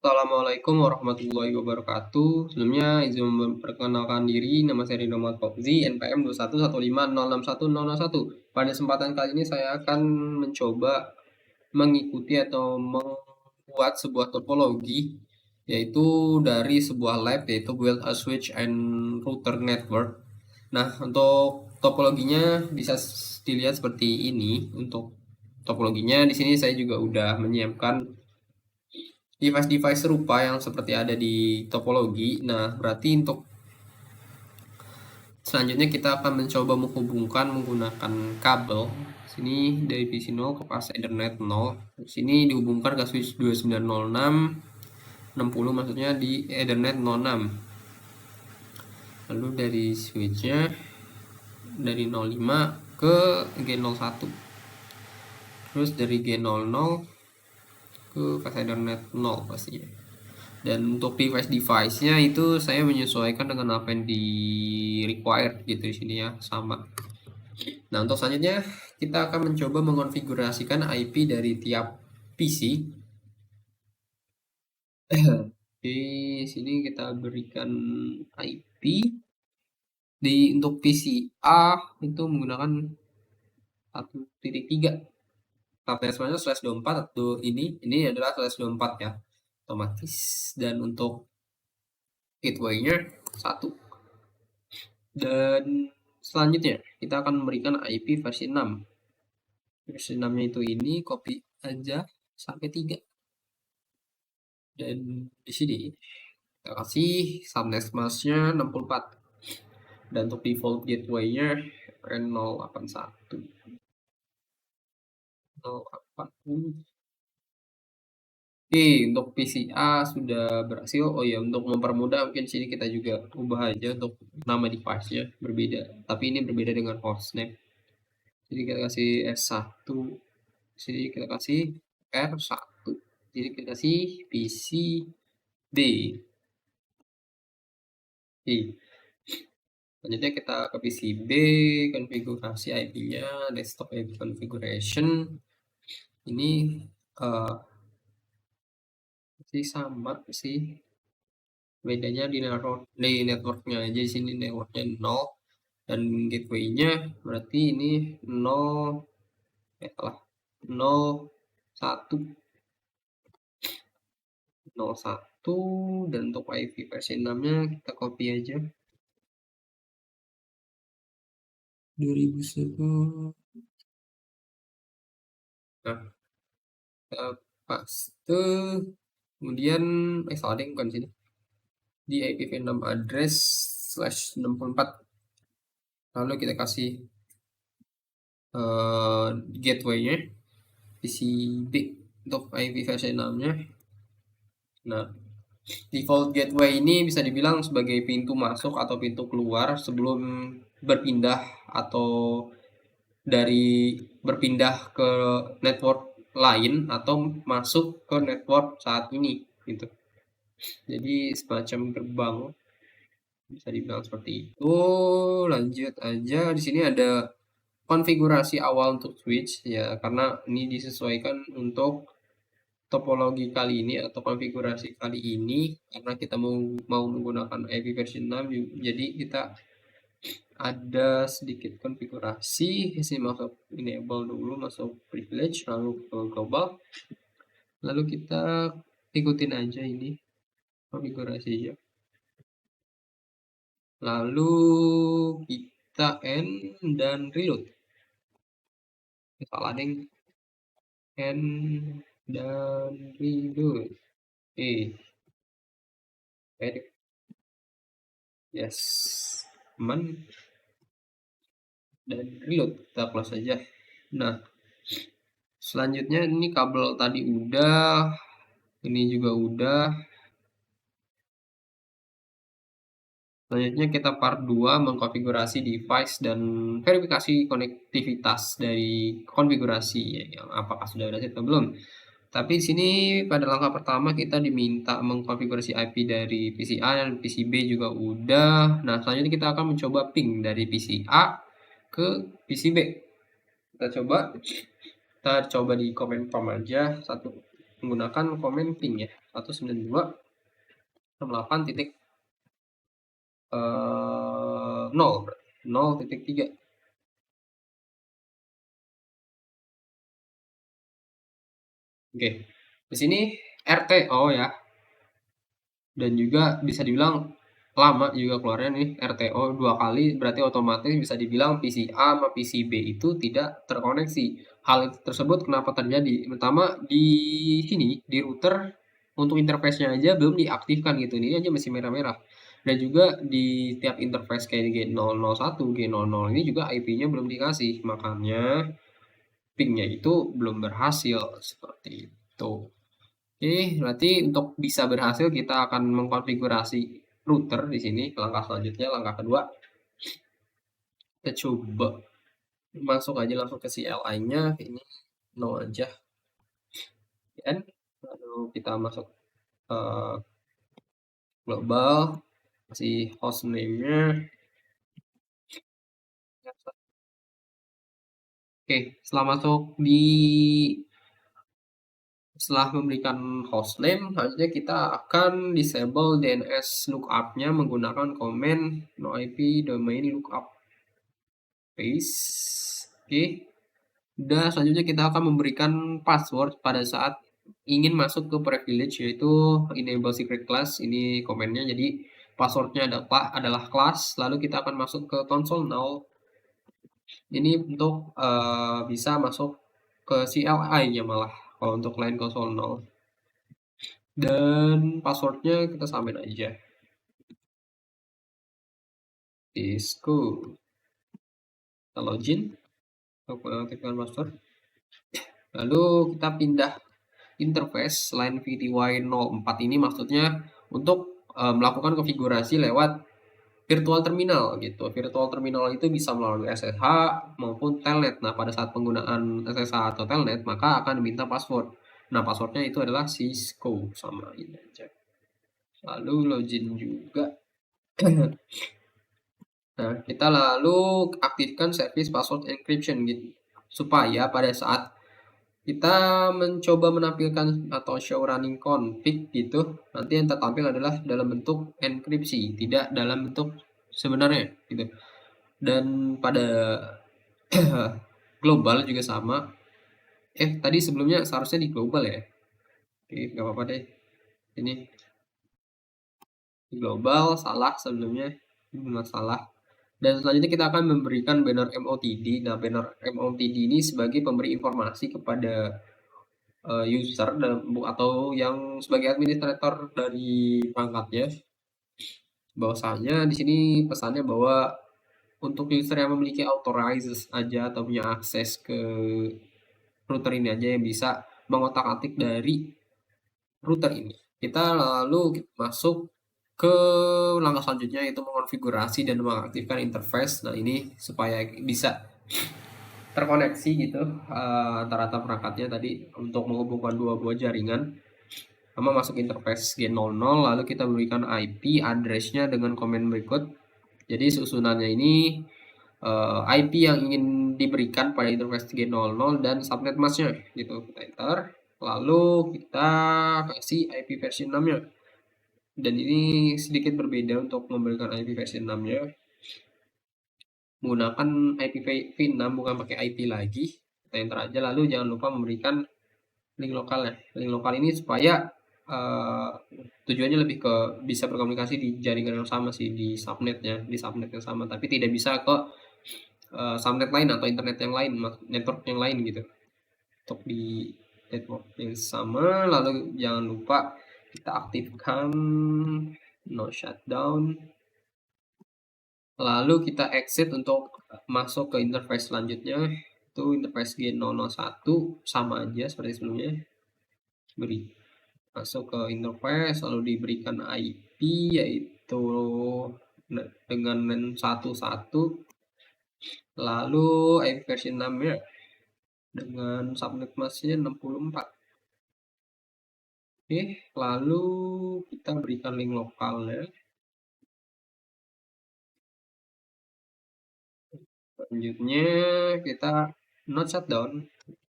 Assalamualaikum warahmatullahi wabarakatuh. Sebelumnya izin memperkenalkan diri, nama saya Ridho Muhammad Fauzi, NPM 21150610001. Pada kesempatan kali ini saya akan mencoba mengikuti atau membuat sebuah topologi, yaitu dari sebuah lab, yaitu build a switch and router network. Nah, untuk topologinya bisa dilihat seperti ini. Untuk topologinya di sini saya juga udah menyiapkan device-device serupa yang seperti ada di topologi. Nah, berarti untuk selanjutnya kita akan mencoba menghubungkan menggunakan kabel. Sini dari PC 0 ke pas Ethernet 0. Di sini dihubungkan ke switch 290660, maksudnya di Ethernet 06. Lalu dari switchnya dari 05 ke G01. Terus dari G00 ke pas Ethernet 0 pastinya. Dan untuk device-nya itu saya menyesuaikan dengan apa yang di required gitu di sini ya, sama. Nah, untuk selanjutnya kita akan mencoba mengonfigurasikan IP dari tiap PC. Di sini kita berikan IP untuk PC A itu menggunakan 1.3. Sebenarnya /24 atau ini adalah /24 ya, otomatis. Dan untuk gateway-nya 1. Dan selanjutnya kita akan memberikan IP versi 6. Versi 6-nya itu ini copy aja sampai 3. Dan di sini kita kasih subnet mask-nya 64. Dan untuk default gateway-nya N081. 080. Oke, untuk PCA sudah berhasil. Oh ya, untuk mempermudah mungkin sini kita juga ubah aja untuk nama device-nya berbeda. Tapi ini berbeda dengan hostname. Jadi kita kasih S1. Sini kita kasih R1. Jadi kita kasih PCB. Oke. Selanjutnya kita ke PCB, konfigurasi IP-nya, desktop IP configuration. Ini sih sama sih. Bedanya di networknya aja. Di sini networknya 0 dan gateway-nya berarti ini 0 salah 01 dan untuk IP versi 6-nya kita copy aja 2001. Nah, kita paste, kemudian salah deh, bukan sini, di IPv6 address /64. Lalu kita kasih gateway-nya PCB untuk IP versi 6-nya. Nah, default gateway ini bisa dibilang sebagai pintu masuk atau pintu keluar sebelum berpindah atau dari berpindah ke network lain atau masuk ke network saat ini gitu. Jadi semacam gerbang, bisa dibilang seperti itu. Lanjut aja, di sini ada konfigurasi awal untuk switch ya, karena ini disesuaikan untuk topologi kali ini atau konfigurasi kali ini, karena kita mau menggunakan IP versi 6, jadi kita ada sedikit konfigurasi. Sini masuk enable dulu, masuk privilege, lalu ke global, lalu kita ikutin aja ini konfigurasinya, lalu kita end dan reload. Salah deh, end dan reload. Edit. Yes, aman. Dan reload, kita close aja. Nah, selanjutnya ini kabel tadi udah, ini juga udah. Selanjutnya kita part 2 mengkonfigurasi device dan verifikasi konektivitas dari konfigurasi ya, yang apakah sudah berhasil atau belum. Tapi di sini pada langkah pertama kita diminta mengkonfigurasi IP dari PC A dan PC B juga udah. Nah, selanjutnya kita akan mencoba ping dari PC A ke PC B. Kita coba di comment form aja, satu menggunakan comment ping ya, 0.3. Oke, di sini RTO ya, dan juga bisa dibilang lama juga keluarnya nih RTO 2 kali, berarti otomatis bisa dibilang PC A sama PC B itu tidak terkoneksi. Hal tersebut kenapa terjadi? Pertama di sini di router untuk interface-nya aja belum diaktifkan gitu, ini aja masih merah-merah. Dan juga di tiap interface kayak G001, G00 ini juga IP-nya belum dikasih, makanya ping-nya itu belum berhasil seperti itu. Oke, berarti untuk bisa berhasil kita akan mengkonfigurasi router di sini. Langkah selanjutnya, langkah kedua, kita coba masuk aja langsung ke CLI-nya. Ini no aja, kan? Lalu kita masuk ke global, kasih hostname-nya. Oke, setelah memberikan hostname, selanjutnya kita akan disable DNS lookup-nya menggunakan command no IP domain lookup. Paste. Oke. Dan selanjutnya kita akan memberikan password pada saat ingin masuk ke privilege, yaitu enable secret class. Ini komennya, jadi passwordnya adalah class, lalu kita akan masuk ke console now. Ini untuk bisa masuk ke CLI-nya malah, kalau untuk line console now. Dan passwordnya kita samain aja. Disco. Kita login, aktifkan password. Lalu kita pindah interface selain VTY04 ini, maksudnya untuk melakukan konfigurasi lewat virtual terminal gitu. Virtual terminal itu bisa melalui SSH maupun telnet. Nah, pada saat penggunaan SSH atau telnet maka akan diminta password. Nah, passwordnya itu adalah Cisco, sama ini aja. Lalu login juga. Nah, kita lalu aktifkan service password encryption gitu, supaya pada saat kita mencoba menampilkan atau show running config gitu, nanti yang tertampil adalah dalam bentuk enkripsi, tidak dalam bentuk sebenarnya gitu. Dan pada global juga sama. Tadi sebelumnya seharusnya di global ya. Oke, nggak apa-apa deh. Ini di global salah sebelumnya, ini masalah. Dan selanjutnya kita akan memberikan banner MOTD. Nah, banner MOTD ini sebagai pemberi informasi kepada user atau yang sebagai administrator dari perangkatnya, bahwasanya di sini pesannya bahwa untuk user yang memiliki authorized aja atau punya akses ke router ini aja yang bisa mengotak-atik dari router ini. Kita lalu masuk ke langkah selanjutnya, yaitu mengonfigurasi dan mengaktifkan interface. Nah, ini supaya bisa terkoneksi gitu antara perangkatnya tadi untuk menghubungkan dua buah jaringan. Sama masuk interface G00, lalu kita berikan IP address-nya dengan komen berikut. Jadi susunannya ini IP yang ingin diberikan pada interface G00 dan subnet mask-nya gitu. Kita enter, lalu kita kasih IP versi 6-nya. Dan ini sedikit berbeda untuk memberikan IP versi 6-nya. Menggunakan IPv6 bukan pakai IP lagi. Kita enter aja, lalu jangan lupa memberikan link lokal ya. Link lokal ini supaya tujuannya lebih ke bisa berkomunikasi di jaringan yang sama sih, di subnet yang sama, tapi tidak bisa ke subnet lain atau internet yang lain, network yang lain gitu. Untuk di network yang sama, lalu jangan lupa kita aktifkan no shutdown. Lalu kita exit untuk masuk ke interface selanjutnya, itu interface G001, sama aja seperti sebelumnya. Beri masuk ke interface, lalu diberikan IP yaitu dengan 11, lalu IP versi 6-nya dengan subnet masknya 64. Oke, lalu kita berikan link lokalnya. Selanjutnya kita not shutdown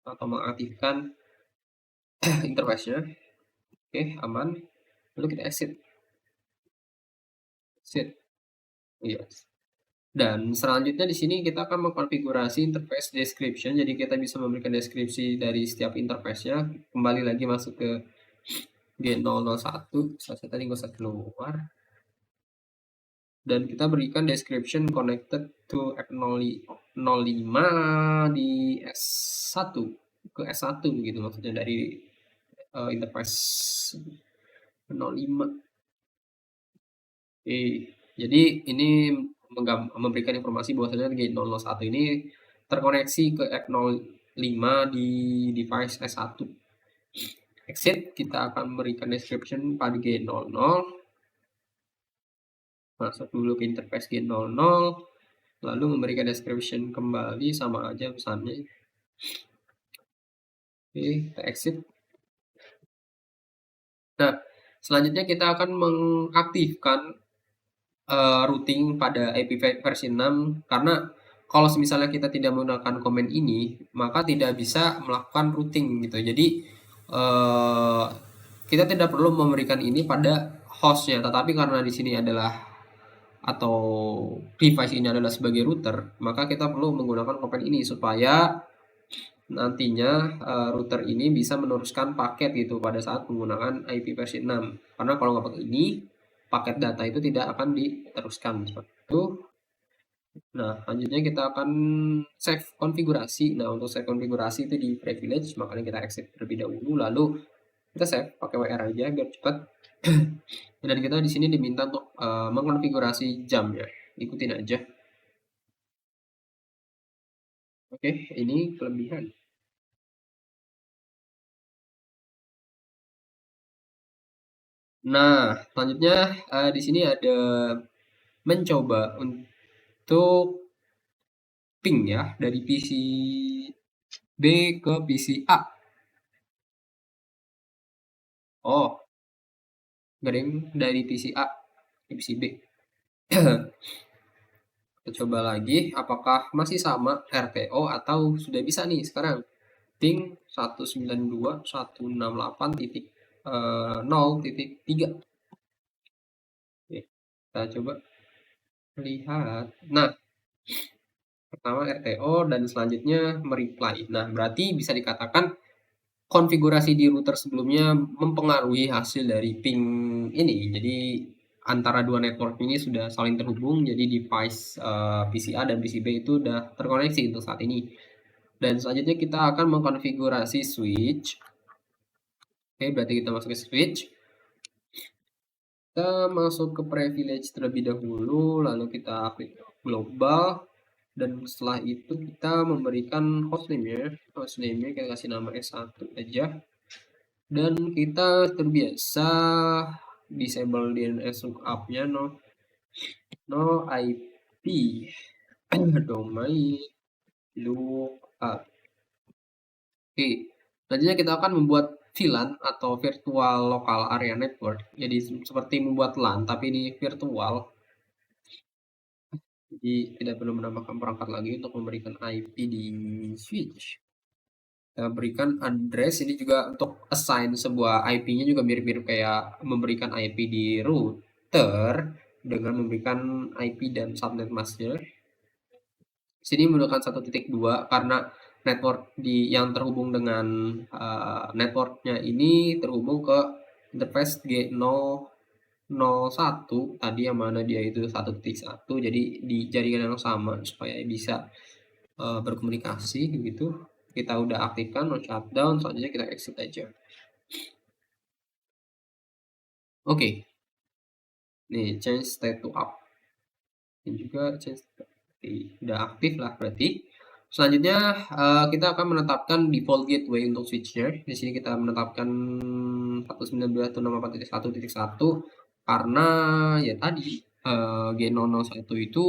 atau mengaktifkan interface-nya. Oke, aman. Lalu kita exit. Exit. Yes. Dan selanjutnya di sini kita akan mengkonfigurasi interface description. Jadi kita bisa memberikan deskripsi dari setiap interface-nya. Kembali lagi masuk ke G001. Saya tadi nggak usah keluar. Dan kita berikan description connected to F05 di S1 ke S1 gitu maksudnya dari interface 05. Oke, jadi ini memberikan informasi bahwasanya G001 ini terkoneksi ke F05 di device S1. Exit, kita akan memberikan description pada G00. Masuk dulu ke interface G00, lalu memberikan description kembali, sama aja pesannya. Oke, kita exit. Nah, selanjutnya kita akan mengaktifkan routing pada IP versi 6 karena kalau misalnya kita tidak menggunakan komen ini, maka tidak bisa melakukan routing gitu. Jadi kita tidak perlu memberikan ini pada hostnya, tetapi karena di sini adalah atau device ini adalah sebagai router, maka kita perlu menggunakan komen ini supaya nantinya router ini bisa meneruskan paket gitu pada saat menggunakan IP versi 6. Karena kalau nggak pakai ini, paket data itu tidak akan diteruskan seperti itu. Nah, selanjutnya kita akan save konfigurasi. Nah, untuk save konfigurasi itu di privilege, makanya kita exit terlebih dahulu, lalu kita save pakai WR aja biar cepat. Dan kita di sini diminta untuk mengkonfigurasi jam ya. Ikutin aja. Oke, ini kelebihan. Nah, selanjutnya di sini ada mencoba untuk ping ya dari PC B ke PC A. Oh, garing dari PC A ke PC B. Kita coba lagi apakah masih sama RTO atau sudah bisa nih sekarang. Ping 192.168.0.3. Oke, kita coba lihat. Nah, pertama RTO dan selanjutnya mereply. Nah, berarti bisa dikatakan konfigurasi di router sebelumnya mempengaruhi hasil dari ping ini. Jadi antara dua network ini sudah saling terhubung, jadi device PC A dan PC B itu sudah terkoneksi untuk saat ini. Dan selanjutnya kita akan mengkonfigurasi switch. Oke, berarti kita masuk ke switch. Kita masuk ke privilege terlebih dahulu, lalu kita klik global. Dan setelah itu kita memberikan hostname ya. Hostname-nya kita kasih nama S1 aja. Dan kita terbiasa disable DNS lookup-nya no IP domain lookup. Oke, selanjutnya kita akan membuat VLAN atau virtual local area network. Jadi seperti membuat LAN tapi ini virtual. Jadi tidak perlu menambahkan perangkat lagi untuk memberikan IP di switch. Kita berikan address ini juga untuk assign sebuah IP-nya juga mirip-mirip kayak memberikan IP di router dengan memberikan IP dan subnet masknya. Sini menggunakan 1.2 karena network yang terhubung dengan networknya ini terhubung ke interface G001 tadi yang mana dia itu 1.1, jadi di jaringan yang sama supaya bisa berkomunikasi gitu. Kita udah aktifkan no shutdown, selanjutnya kita exit aja. Oke, nih change state to up, ini juga change state. Udah aktif lah berarti. Selanjutnya kita akan menetapkan default gateway untuk switchnya. Di sini kita menetapkan 192.168.1.1 karena ya tadi G001 itu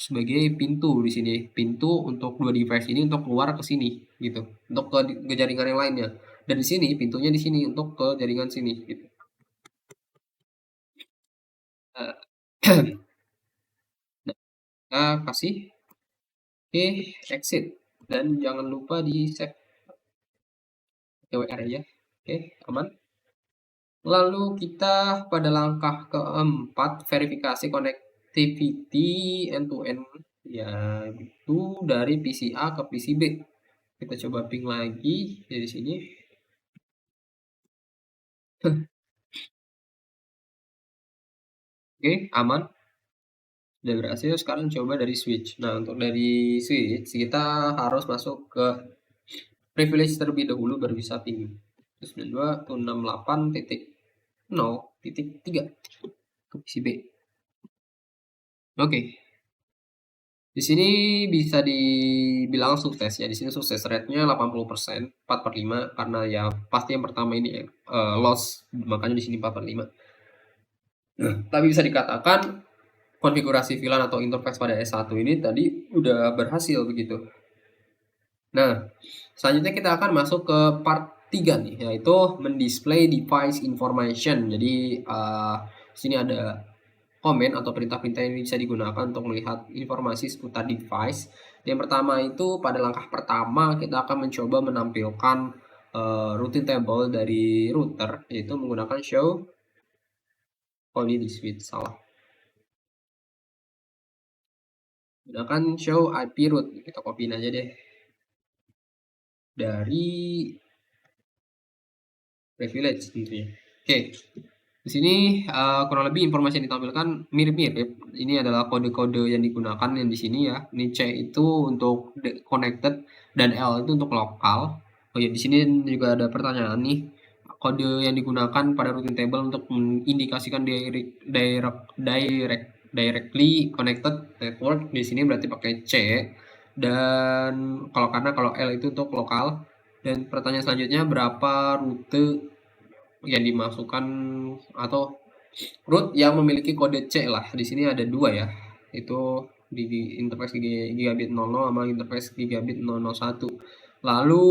sebagai pintu di sini, pintu untuk dua device ini untuk keluar ke sini gitu, untuk ke jaringan yang lainnya. Dan di sini pintunya di sini untuk ke jaringan sini gitu. Nah, kita kasih oke, exit dan jangan lupa di save WR ya. Oke, aman. Lalu kita pada langkah keempat, verifikasi connectivity end to end, yaitu dari PC A ke PC B. Kita coba ping lagi dari sini. Oke, aman. Sudah berhasil. Sekarang coba dari switch. Nah, untuk dari switch kita harus masuk ke privilege terlebih dahulu baru bisa ping. 92.168.0.3 ke PC B. Oke. Di sini bisa dibilang sukses ya. Di sini sukses rate-nya 80%, 4/5 karena ya pasti yang pertama ini loss, makanya di sini 4/5. Tapi bisa dikatakan konfigurasi VLAN atau interface pada S1 ini tadi udah berhasil begitu. Nah, selanjutnya kita akan masuk ke part 3 nih, yaitu mendisplay device information. Jadi sini ada komen atau perintah-perintah yang bisa digunakan untuk melihat informasi seputar device. Yang pertama itu pada langkah pertama kita akan mencoba menampilkan routing table dari router, yaitu menggunakan show. Oh, ini di switch salah. Gunakan show IP root. Kita copyin aja deh dari privilege tentunya. Oke. Di sini kurang lebih informasi yang ditampilkan mirip-mirip. Ini adalah kode-kode yang digunakan yang di sini ya. Ini C itu untuk connected dan L itu untuk lokal. Oh ya, di sini juga ada pertanyaan nih. Kode yang digunakan pada routing table untuk mengindikasikan directly connected network di sini berarti pakai C. Dan kalau L itu untuk lokal. Dan pertanyaan selanjutnya, berapa rute yang dimasukkan atau root yang memiliki kode C lah. Di sini ada dua ya. Itu di interface gigabit 00 sama interface gigabit 001. Lalu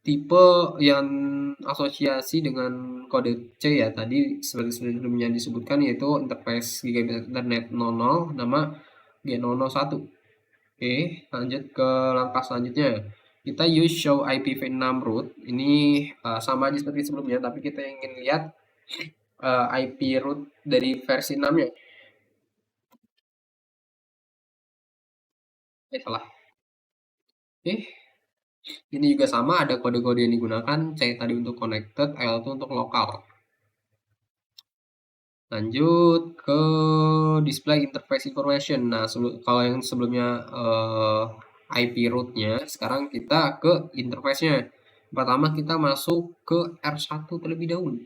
tipe yang asosiasi dengan kode C ya tadi seperti sebelumnya disebutkan, yaitu interface gigabit ethernet 00 nama G001. Oke, lanjut ke langkah selanjutnya. Kita use show IPv6 root. Ini sama aja seperti sebelumnya, tapi kita ingin lihat IP root dari versi 6-nya. Salah. Oke. Ini juga sama, ada kode-kode yang digunakan. C tadi untuk connected, L itu untuk lokal. Lanjut ke display interface information. Nah, kalau yang sebelumnya IP root-nya, sekarang kita ke interface-nya. Pertama kita masuk ke R1 terlebih dahulu.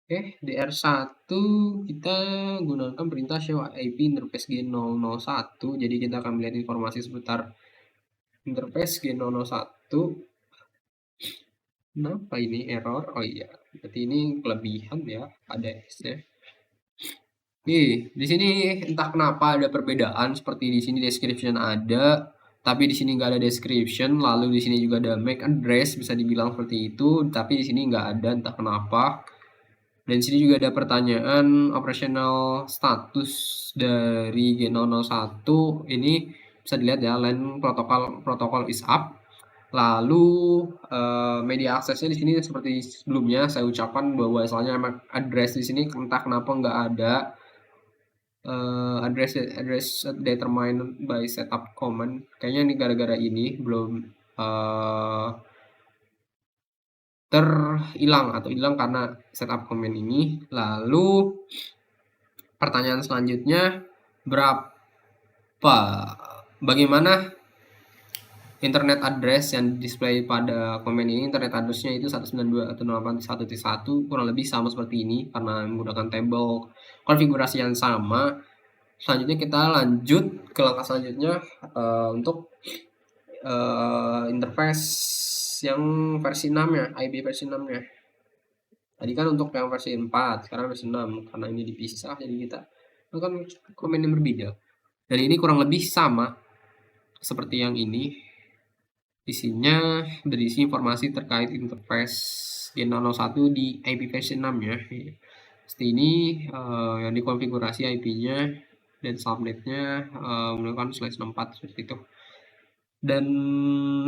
Oke, di R1 kita gunakan perintah show IP interface G001. Jadi kita akan melihat informasi seputar interface G001. Kenapa ini error? Oh iya, berarti ini kelebihan ya, ada S-nya. Oke, di sini entah kenapa ada perbedaan, seperti di sini description ada, tapi di sini nggak ada description. Lalu di sini juga ada MAC address, bisa dibilang seperti itu, tapi di sini nggak ada, entah kenapa. Dan di sini juga ada pertanyaan operational status dari G001. Ini bisa dilihat ya, LAN protokol is up. Lalu media aksesnya di sini seperti sebelumnya saya ucapkan bahwa asalnya MAC address di sini entah kenapa nggak ada. Address determined by setup command. Kayaknya ini gara-gara ini belum terhilang atau hilang karena setup command ini. Lalu pertanyaan selanjutnya, bagaimana internet address yang display pada komen ini? Internet addressnya itu 192.168.1.1, kurang lebih sama seperti ini karena menggunakan table konfigurasi yang sama. Selanjutnya kita lanjut ke langkah selanjutnya untuk interface yang versi 6-nya, IP versi 6-nya. Tadi kan untuk yang versi 4, sekarang versi 6 karena ini dipisah, jadi kita kan komen yang berbeda. Dan ini kurang lebih sama seperti yang ini. Isinya berisi informasi terkait interface G001 di IP versi 6 ya. Seperti ini yang dikonfigurasi IP-nya dan subnetnya menggunakan /64 seperti itu. Dan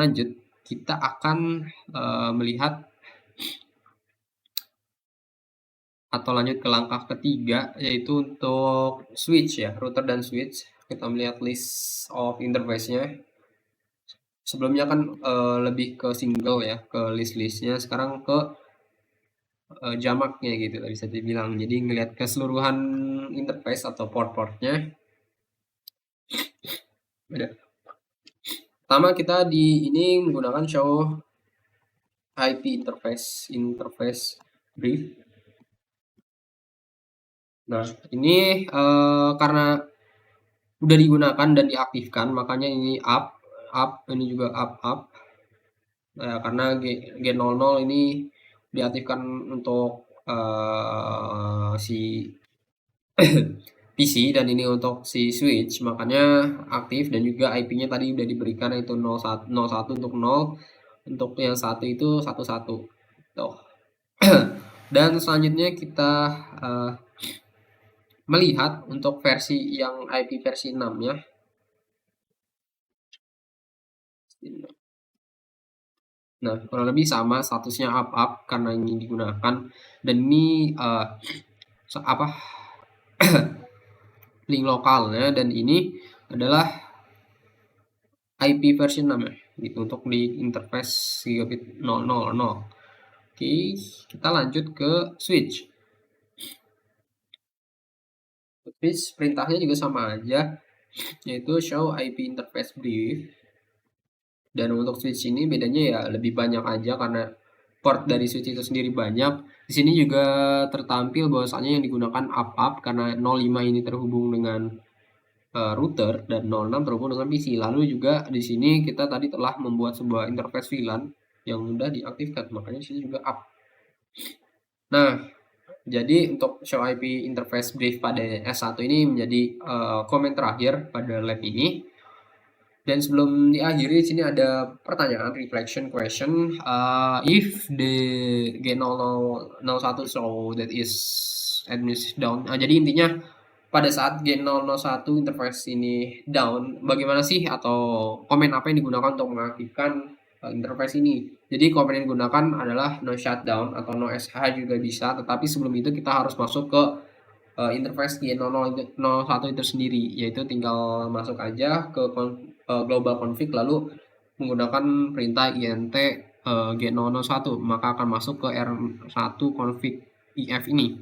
lanjut kita akan melihat atau lanjut ke langkah ketiga, yaitu untuk switch ya, router dan switch. Kita melihat list of interface-nya. Sebelumnya kan lebih ke single ya, ke list-listnya. Sekarang ke jamaknya gitu bisa dibilang. Jadi ngelihat keseluruhan interface atau port-portnya. Pertama kita di ini menggunakan show IP interface brief. Nah, ini karena udah digunakan dan diaktifkan, makanya ini up, ini juga up. Nah, karena G00 ini diaktifkan untuk si PC dan ini untuk si switch, makanya aktif, dan juga IP-nya tadi udah diberikan yaitu 01 untuk 0, untuk yang satu itu 11. Tuh. Dan selanjutnya kita melihat untuk versi yang IP versi 6 ya. Nah, kurang lebih sama statusnya up karena ini digunakan, dan ini link lokalnya, dan ini adalah IP versi 6 ya, gitu, untuk di interface gigabit 000. Oke, kita lanjut ke switch. Switch perintahnya juga sama aja, yaitu show IP interface brief. Dan untuk switch ini bedanya ya lebih banyak aja karena port dari switch itu sendiri banyak. Di sini juga tertampil bahwasanya yang digunakan up karena 05 ini terhubung dengan router dan 06 terhubung dengan PC. Lalu juga di sini kita tadi telah membuat sebuah interface VLAN yang mudah diaktifkan, makanya di sini juga up. Nah, jadi untuk show IP interface brief pada S1 ini menjadi komen terakhir pada lab ini. Dan sebelum diakhiri, sini ada pertanyaan reflection question. If the G0001 show that is administered down. Jadi intinya pada saat G001 interface ini down, bagaimana sih atau komen apa yang digunakan untuk mengaktifkan interface ini? Jadi komen yang digunakan adalah no shutdown atau no SH juga bisa, tetapi sebelum itu kita harus masuk ke interface G001 itu sendiri, yaitu tinggal masuk aja ke global config lalu menggunakan perintah int G001, maka akan masuk ke R1 config if ini.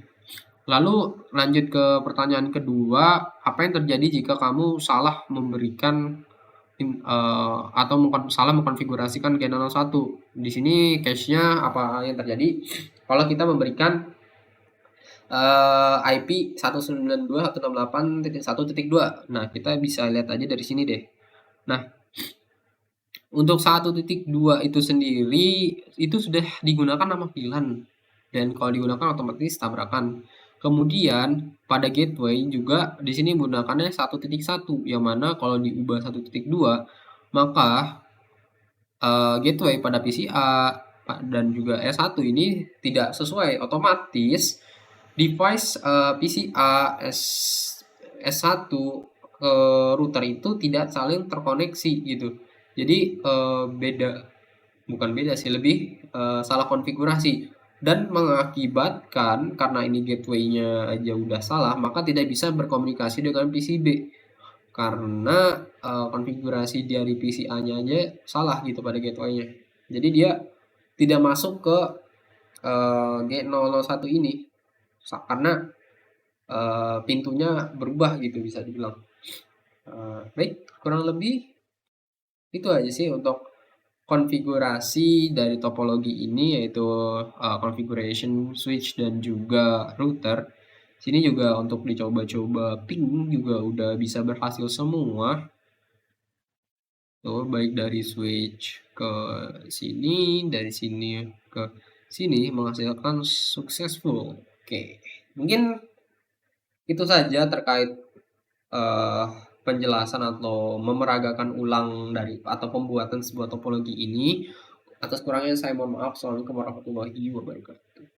Lalu lanjut ke pertanyaan kedua, apa yang terjadi jika kamu salah memberikan atau salah mengkonfigurasikan G001? Di sini case-nya apa yang terjadi kalau kita memberikan IP 192.168.1.2. Nah, kita bisa lihat aja dari sini deh. Nah, untuk 1.2 itu sendiri itu sudah digunakan nama VLAN, dan kalau digunakan otomatis tabrakan. Kemudian pada gateway juga di sini menggunakannya 1.1, yang mana kalau diubah 1.2 maka gateway pada PCA dan juga S1 ini tidak sesuai, otomatis device PCA S1 ke router itu tidak saling terkoneksi gitu. Jadi bukan beda sih, lebih salah konfigurasi, dan mengakibatkan karena ini gateway-nya aja udah salah, maka tidak bisa berkomunikasi dengan PCB karena konfigurasi dari PCA-nya aja salah gitu pada gateway-nya. Jadi dia tidak masuk ke G001 ini karena pintunya berubah gitu, bisa dibilang. Baik, kurang lebih itu aja sih untuk konfigurasi dari topologi ini, yaitu configuration switch dan juga router. Sini juga untuk dicoba-coba ping juga udah bisa berhasil semua. Tuh, baik dari switch ke sini, dari sini ke sini menghasilkan successful. Oke, mungkin itu saja terkait penjelasan atau memeragakan ulang dari atau pembuatan sebuah topologi ini. Atas kurangnya saya mohon maaf. Assalamualaikum warahmatullahi wabarakatuh.